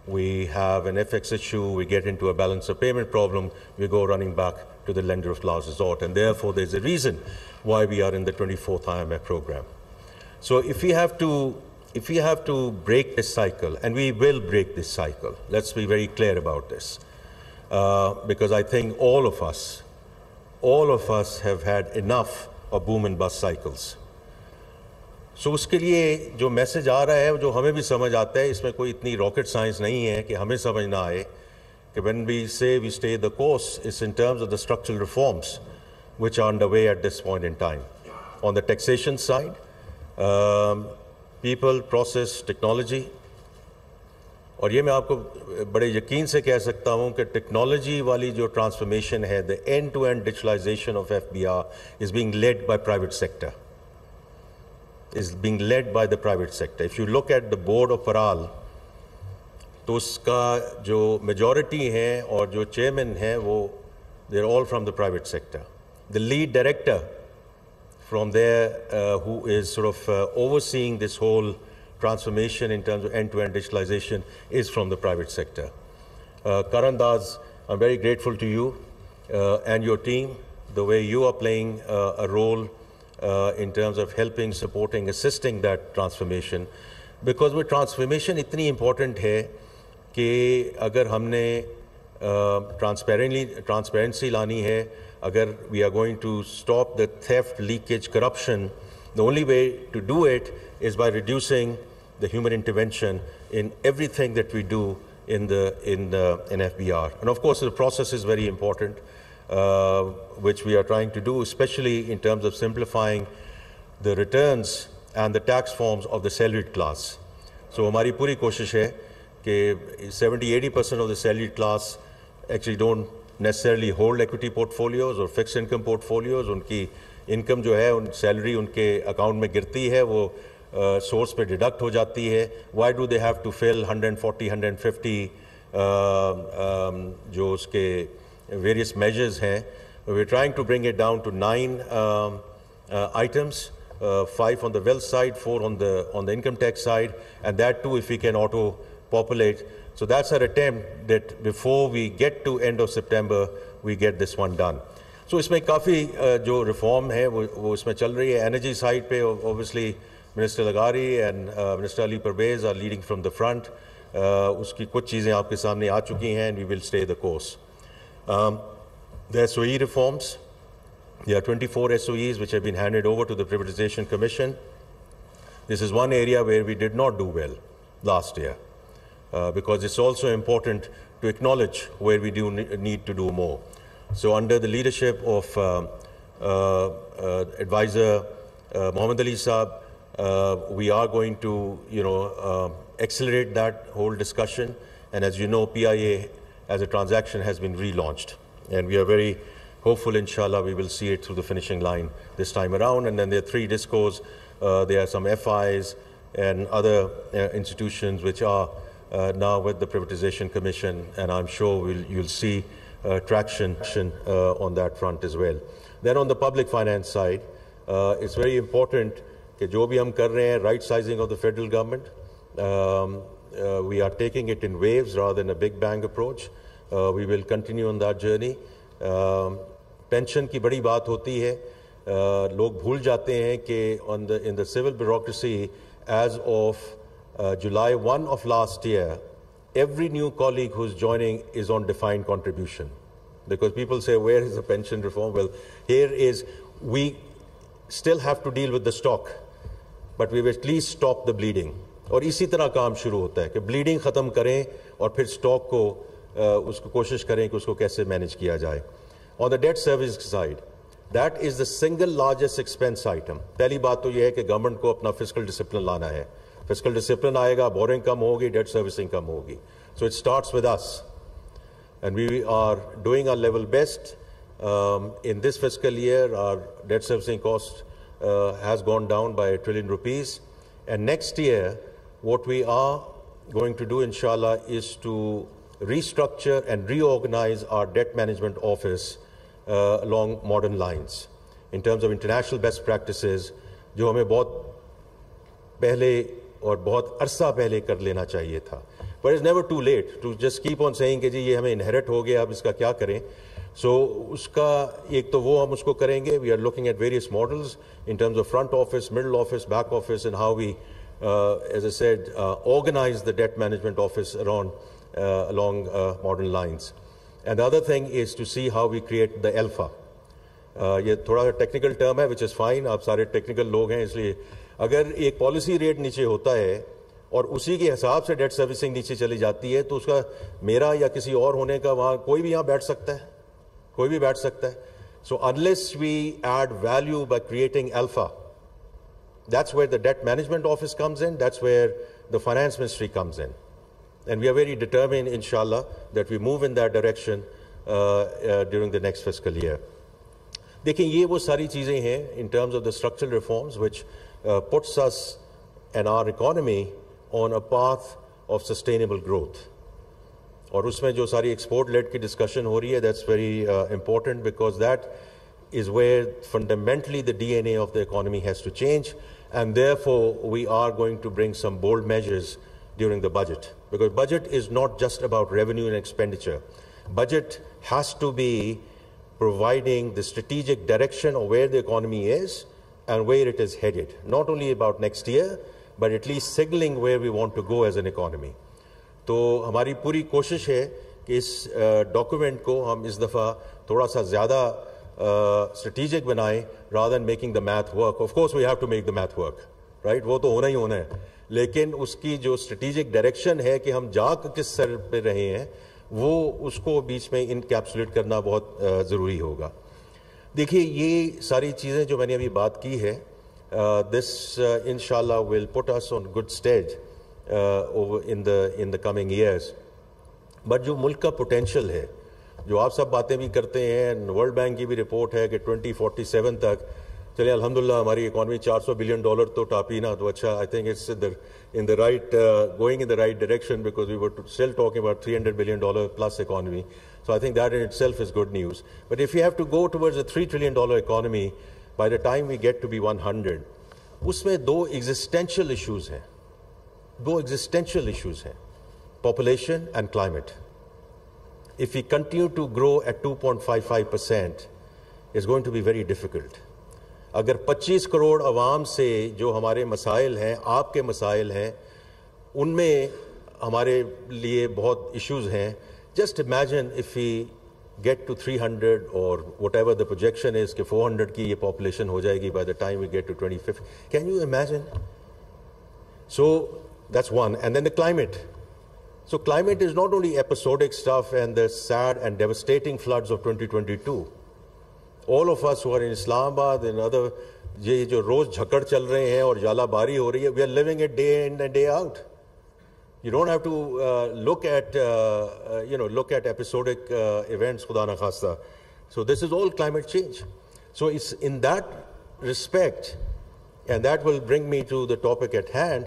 we have an FX issue, we get into a balance of payment problem, we go running back to the lender of last resort. And therefore, there's a reason why we are in the 24th IMF program. So if we have to break this cycle, and we will break this cycle, let's be very clear about this, because I think all of us have had enough of boom and bust cycles. So उसके लिए जो message आ रहा है, जो हमें भी समझ आता है, इसमें कोई इतनी रॉकेट साइंस नहीं है कि हमें समझ ना आए कि when we say we stay the course, it's in terms of the structural reforms which are underway at this point in time. On the taxation side, people, process, technology, और ये मैं आपको बड़े यकीन से कह सकता हूँ कि टेक्नोलॉजी वाली जो ट्रांसफॉर्मेशन है, the end-to-end digitalization of FBR is being led by private sector. Is being led by the private sector. If you look at the board of Haal, तो उसका जो majority है और जो chairman है वो they're all from the private sector. The lead director from there who is sort of overseeing this whole transformation in terms of end-to-end digitalization is from the private sector. Karan Das, I'm very grateful to you and your team, the way you are playing a role in terms of helping, supporting, assisting that transformation. Because वो transformation इतनी important है कि अगर हमने transparency लानी है, अगर we are going to stop the theft, leakage, corruption, the only way to do it is by reducing the human intervention in everything that we do in FBR. And of course, the process is very important, which we are trying to do, especially in terms of simplifying the returns and the tax forms of the salaried class. So हमारी पूरी कोशिश है कि 70-80% of the salaried class actually don't necessarily hold equity portfolios or fixed income portfolios. उनकी income जो है, उन salary उनके account में गिरती है, वो source पे deduct हो जाती है. Why do they have to fill 140, 150 जो उसके various measures हैं? We're trying to bring it down to 9 items, 5 on the wealth side, 4 on the income tax side, and that too if we can auto-populate. So that's our attempt that before we get to end of September, we get this one done. So इसमें काफ़ी जो reform है वो इसमें चल रही है. Energy side पे obviously Minister Lagari and Minister Ali Parvez are leading from the front. उसकी कुछ चीज़ें आपके सामने आ चुकी हैं, and we will stay the course. The SOE reforms, there are 24 SOEs which have been handed over to the Privatization Commission. This is one area where we did not do well last year, because it's also important to acknowledge where we do need to do more. So under the leadership of advisor Mohammed Ali Saab, we are going to accelerate that whole discussion. And as you know, PIA as a transaction has been relaunched. And we are very hopeful, inshallah, we will see it through the finishing line this time around. And then there are 3 discos, there are some FIs and other institutions which are now with the Privatization Commission. And I'm sure you'll see traction on that front as well. Then on the public finance side, it's very important that जो भी हम कर रहे हैं, right sizing of the federal government, we are taking it in waves rather than a big bang approach. We will continue on that journey. Pension की बड़ी बात होती है, लोग भूल जाते हैं कि in the civil bureaucracy, as of July 1 of last year, every new colleague who's joining is on defined contribution. Because people say, where is the pension reform? Well, here is, we still have to deal with the stock, but we've at least stopped the bleeding. और इसी तरह काम शुरू होता है कि bleeding ख़त्म करें और फिर stock को उसको कोशिश करें कि उसको कैसे manage किया जाए. On the debt service side, that is the single largest expense item. पहली बात तो ये है कि government को अपना fiscal discipline लाना है. Fiscal discipline आएगा, borrowing कम होगी, debt servicing कम होगी. So it starts with us. And we are doing our level best. In this fiscal year, our debt servicing cost has gone down by ₹1 trillion. And next year, what we are going to do, inshallah, is to restructure and reorganize our debt management office along modern lines in terms of international best practices, जो हमें बहुत पहले और बहुत अरसा पहले कर लेना चाहिए था. But it's never too late to just keep on saying कि जी ये हमें inherit हो गया, अब इसका क्या करें. So उसका एक तो वो हम उसको करेंगे. We are looking at various models in terms of front office, middle office, back office, and how we, as I said, organize the debt management office along modern lines. And the other thing is to see how we create the alpha. ये थोड़ा technical term है, which is fine. आप सारे technical लोग हैं, इसलिए अगर एक पॉलिसी रेट नीचे होता है और उसी के हिसाब से डेट सर्विसिंग नीचे चली जाती है, तो उसका मेरा या किसी और होने का वहाँ कोई भी यहाँ बैठ सकता है, कोई भी बैठ सकता है. So unless we add value by creating alpha, that's where the debt management office comes in, that's where the finance ministry comes in. And we are very determined, inshallah, that we move in that direction during the next fiscal year. देखिए ये वो सारी चीज़ें हैं in terms of the structural reforms which puts us and our economy on a path of sustainable growth. और उसमें जो सारी export led की discussion हो रही है, that's very important because that is where fundamentally the DNA of the economy has to change, and therefore we are going to bring some bold measures during the budget, because budget is not just about revenue and expenditure. Budget has to be providing the strategic direction of where the economy is and where it is headed. Not only about next year, but at least signaling where we want to go as an economy. तो हमारी पूरी कोशिश है कि इस document को हम इस दफ़ा थोड़ा सा ज़्यादा strategic बनाएं rather than making the math work. Of course we have to make the math work, right? वो तो होना ही होना है. लेकिन उसकी जो strategic direction है कि हम जा किस सर पे रहे हैं, वो उसको बीच में इनकैप्सुलेट करना बहुत ज़रूरी होगा. देखिए ये सारी चीज़ें जो मैंने अभी बात की है, this inshallah will put us on good stead over in the coming years. But जो मुल्क का पोटेंशियल है, जो आप सब बातें भी करते हैं, वर्ल्ड बैंक की भी रिपोर्ट है कि 2047 तक चलिए अल्हम्दुलिल्लाह हमारी इकॉनमी $400 बिलियन तो टापी ना, तो अच्छा, I think it's in the right going in the right direction, because we were still talking about $300 billion plus economy. So I think that in itself is good news. But if you have to go towards a $3 trillion economy by the time we get to be 100, उसमें दो existential issues हैं, population and climate. If we continue to grow at 2.55%, it's going to be very difficult. अगर 25 करोड़ अवाम से जो हमारे मसाइल हैं, आपके मसाइल हैं, उनमें हमारे लिए बहुत issues हैं. Just imagine if we get to 300 or whatever the projection is कि 400 की ये population हो जाएगी by the time we get to 2050. Can you imagine? So that's one. And then the climate. So climate is not only episodic stuff and the sad and devastating floods of 2022. All of us who are in Islamabad and other, ये जो रोज झकड़ चल रहे हैं और जालाबारी हो रही है, we are living it day in and day out. You don't have to look at episodic events, खुदा ना खास्ता. So this is all climate change. So it's in that respect, and that will bring me to the topic at hand,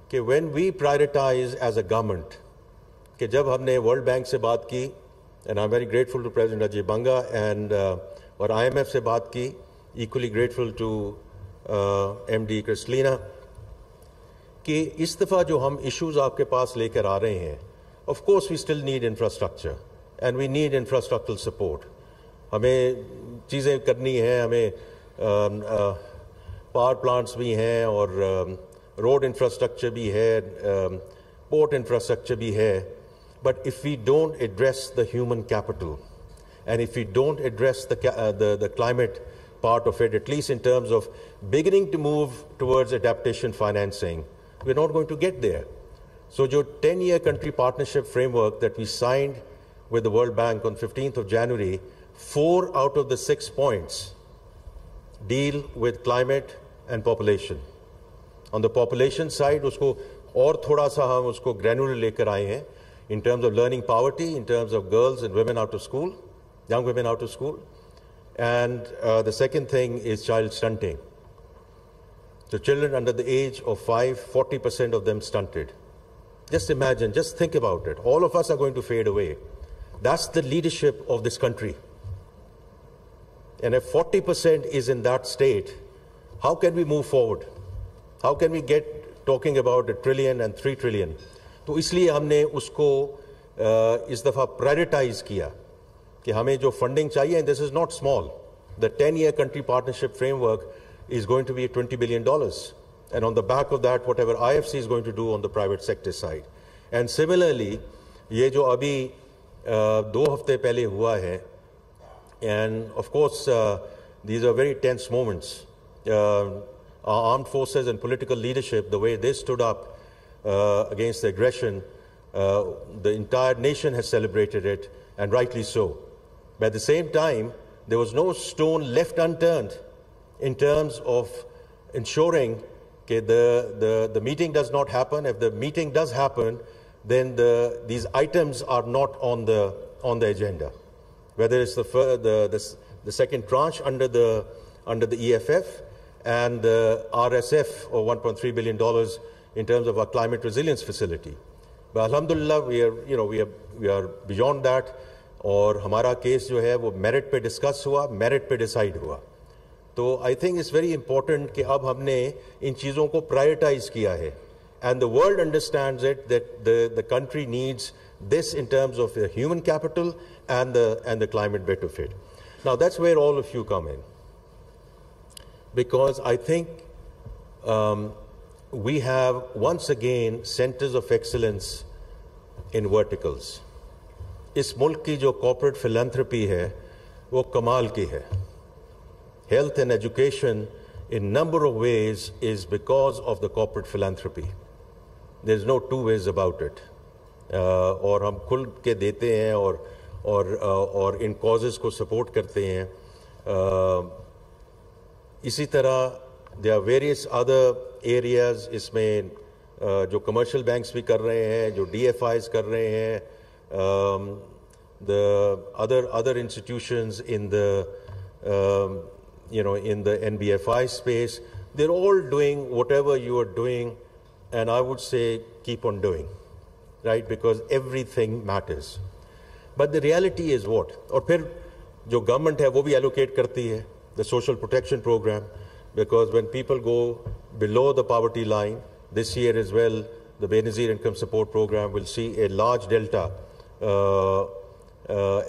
कि when we prioritize as a government, कि जब हमने World Bank से बात की, and I'm very grateful to President Ajay Banga and और IMF से बात की, equally grateful to MD Kristalina, कि इस दफ़ा जो हम issues आपके पास लेकर आ रहे हैं, of course we still need infrastructure and we need infrastructural support. हमें चीज़ें करनी हैं, हमें power plants भी हैं और road infrastructure भी है, port infrastructure भी है. But if we don't address the human capital, and if we don't address the climate part of it, at least in terms of beginning to move towards adaptation financing, we're not going to get there. So the 10-year country partnership framework that we signed with the World Bank on 15th of January, 4 out of the 6 points deal with climate and population. On the population side, उसको और थोड़ा सा हम उसको granular लेकर आए हैं in terms of learning poverty, in terms of girls and women out of school, young women out of school. And the second thing is child stunting. So children under the age of 5, 40% of them stunted. Just imagine, just think about it. All of us are going to fade away. That's the leadership of this country. And if 40% is in that state, how can we move forward? How can we get talking about $1 trillion and $3 trillion? तो इसलिए हमने उसको इस दफ़ा prioritise किया कि हमें जो फंडिंग चाहिए, and this is not small, the 10-year country partnership framework is going to be $20 billion. And on the back of that, whatever IFC is going to do on the private sector side. And similarly, ये जो अभी 2 हफ्ते पहले हुआ है, and of course, these are very tense moments. Our armed forces and political leadership, the way they stood up against the aggression, the entire nation has celebrated it, and rightly so. But at the same time, there was no stone left unturned in terms of ensuring that the meeting does not happen. If the meeting does happen, then these items are not on the agenda. Whether it's the second tranche under the EFF and the RSF of $1.3 billion in terms of our climate resilience facility. But alhamdulillah, we are beyond that. और हमारा case जो है वो merit पे discuss हुआ, merit पे decide हुआ. तो I think it's very important कि अब हमने इन चीज़ों को प्रायोरिटाइज किया है. And the world understands it that the country needs this in terms of the human capital and the climate benefit. Now that's where all of you come in, because I think we have once again centers of excellence in verticals. इस मुल्क की जो corporate philanthropy है वो कमाल की है. Health and education in number of ways is because of the corporate philanthropy. There's no two ways about it. और हम खुल के देते हैं और इन causes को support करते हैं. इसी तरह there are various other areas इसमें जो commercial banks भी कर रहे हैं, जो DFIs कर रहे हैं, the other institutions in the in the NBFI space, they're all doing whatever you are doing, and I would say keep on doing. Right, because everything matters. But the reality is what? और फिर जो government है वो भी allocate करती है, the social protection program, because when people go below the poverty line, this year as well, the Benazir income support program will see a large delta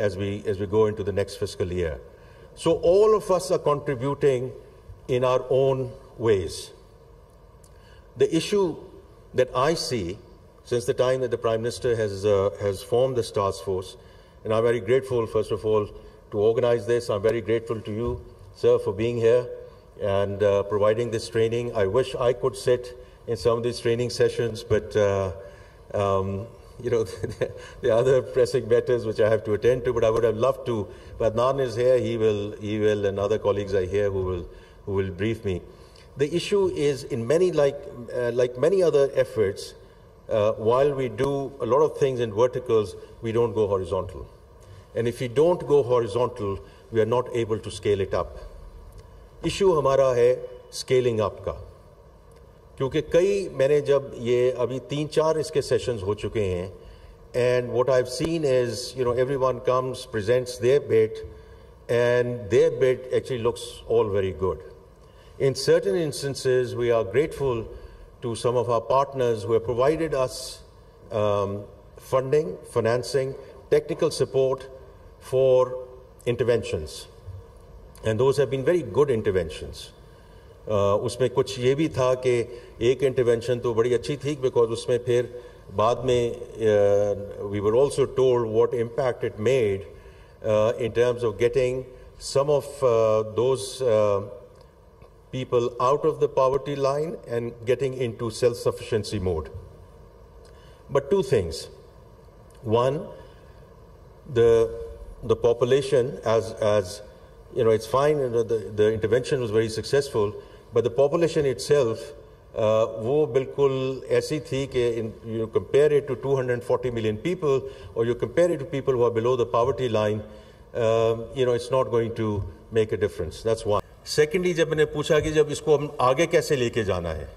as we go into the next fiscal year. So all of us are contributing in our own ways. The issue that I see since the time that the Prime Minister has formed this task force, and I'm very grateful, first of all, to organize this. I'm very grateful to you, sir, for being here and providing this training. I wish I could sit in some of these training sessions, but there are other pressing matters which I have to attend to, but I would have loved to. But Nan is here, he will, and other colleagues are here who will brief me. The issue is, in many, like many other efforts, while we do a lot of things in verticals, we don't go horizontal. And if we don't go horizontal, we are not able to scale it up. Issue हमारा है scaling up का. क्योंकि मैंने जब ये अभी 3-4 इसके sessions हो चुके हैं, and what I've seen is, everyone comes, presents their bit, and their bit actually looks all very good. In certain instances, we are grateful to some of our partners who have provided us funding, financing, technical support for interventions. And those have been very good interventions. उसमें कुछ ये भी था कि एक intervention तो बड़ी अच्छी थी, because उसमें फिर बाद में we were also told what impact it made in terms of getting some of those people out of the poverty line and getting into self-sufficiency mode. But two things. One, the population, as it's fine, the intervention was very successful, but the population itself, वो बिल्कुल ऐसी थी कि you compare it to 240 million people, or you compare it to people who are below the poverty line, it's not going to make a difference. That's one. Secondly, जब मैंने पूछा कि जब इसको हम आगे कैसे लेके जाना है,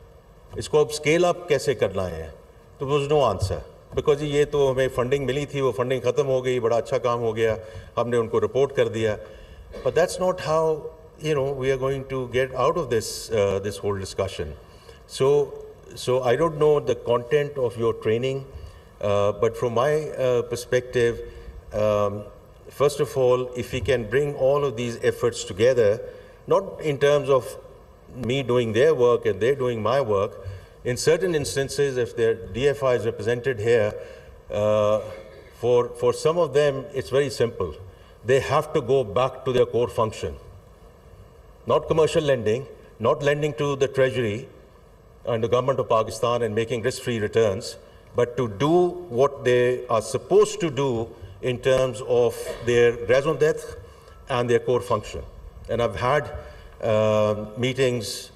इसको अब स्केल अप कैसे करना है, तो there was no answer. Because ये तो हमें फंडिंग मिली थी, वो फंडिंग ख़त्म हो गई, बड़ा अच्छा काम हो गया, हमने उनको रिपोर्ट कर दिया. But that's not how we are going to get out of this whole discussion. So I don't know the content of your training, But from my perspective, first of all, if we can bring all of these efforts together, not in terms of me doing their work and they're doing my work, in certain instances, if their DFI is represented here, for some of them, it's very simple. They have to go back to their core function. Not commercial lending, not lending to the Treasury and the government of Pakistan and making risk-free returns, but to do what they are supposed to do in terms of their raison d'etre and their core function. And I've had meetings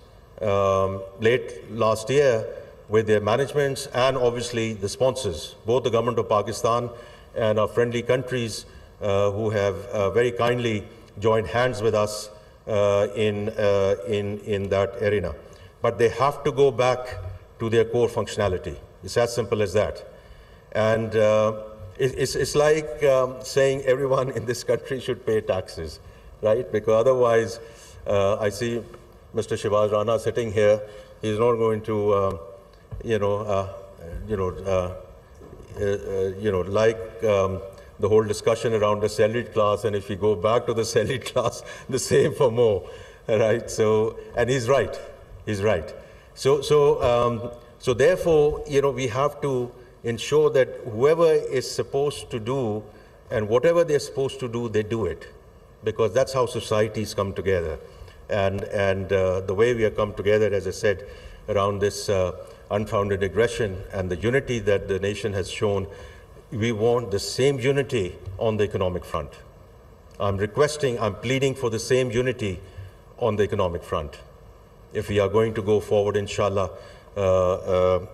late last year with their managements and obviously the sponsors, both the government of Pakistan and our friendly countries who have very kindly joined hands with us in that arena. But they have to go back to their core functionality. It's as simple as that. And it's like saying everyone in this country should pay taxes, right? Because otherwise, I see Mr. Shivaz Rana sitting here. He's not going to, like the whole discussion around the salaried class. And if we go back to the salaried class, the same for more, right? So, and he's right. He's right. So therefore, we have to ensure that whoever is supposed to do and whatever they're supposed to do, they do it, because that's how societies come together. And the way we have come together, as I said, around this unfounded aggression and the unity that the nation has shown, we want the same unity on the economic front. I'm pleading for the same unity on the economic front. If we are going to go forward, inshallah,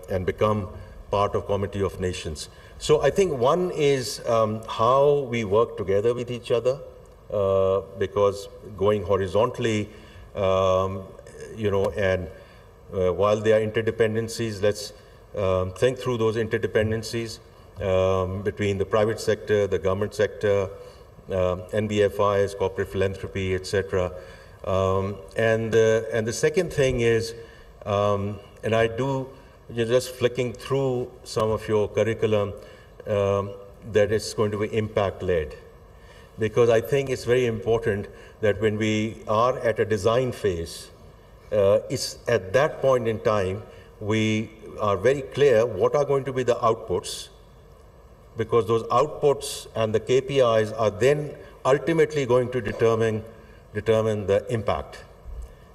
and become part of Committee of Nations. So I think one is how we work together with each other, because going horizontally, and while there are interdependencies, let's think through those interdependencies between the private sector, the government sector, NBFIs, corporate philanthropy, etc. And the second thing is, and I do, you're just flicking through some of your curriculum, that it's going to be impact-led. Because I think it's very important that when we are at a design phase, it's at that point in time, we are very clear what are going to be the outputs, because those outputs and the KPIs are then ultimately going to determine the impact.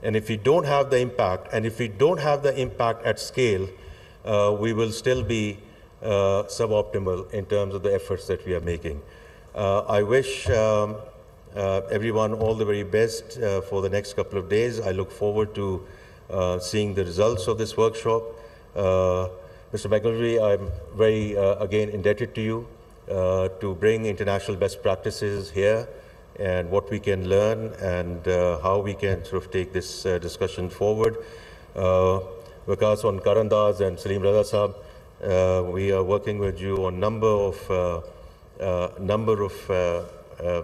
And if we don't have the impact, and if we don't have the impact at scale, we will still be suboptimal in terms of the efforts that we are making. I wish everyone all the very best for the next couple of days. I look forward to seeing the results of this workshop. Mr. McElvey, I'm very, again, indebted to you to bring international best practices here and what we can learn and how we can sort of take this discussion forward. Vikas on Karandaz and Salim Raza Sahab, we are working with you on number of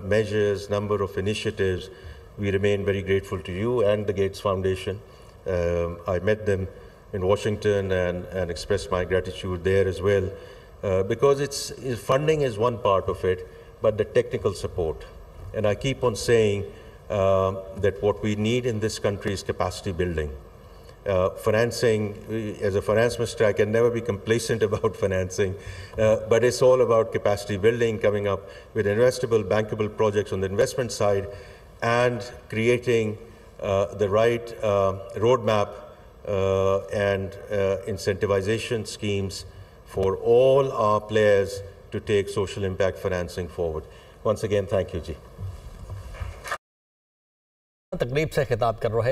measures, number of initiatives. We remain very grateful to you and the Gates Foundation. I met them in Washington and expressed my gratitude there as well, because funding is one part of it, but the technical support. And I keep on saying that what we need in this country is capacity building. Financing, as a finance minister, I can never be complacent about financing, but it's all about capacity building, coming up with investable, bankable projects on the investment side, and creating the right roadmap and incentivization schemes for all our players to take social impact financing forward. Once again, thank you, Ji. तकरीब से खिताब कर रहे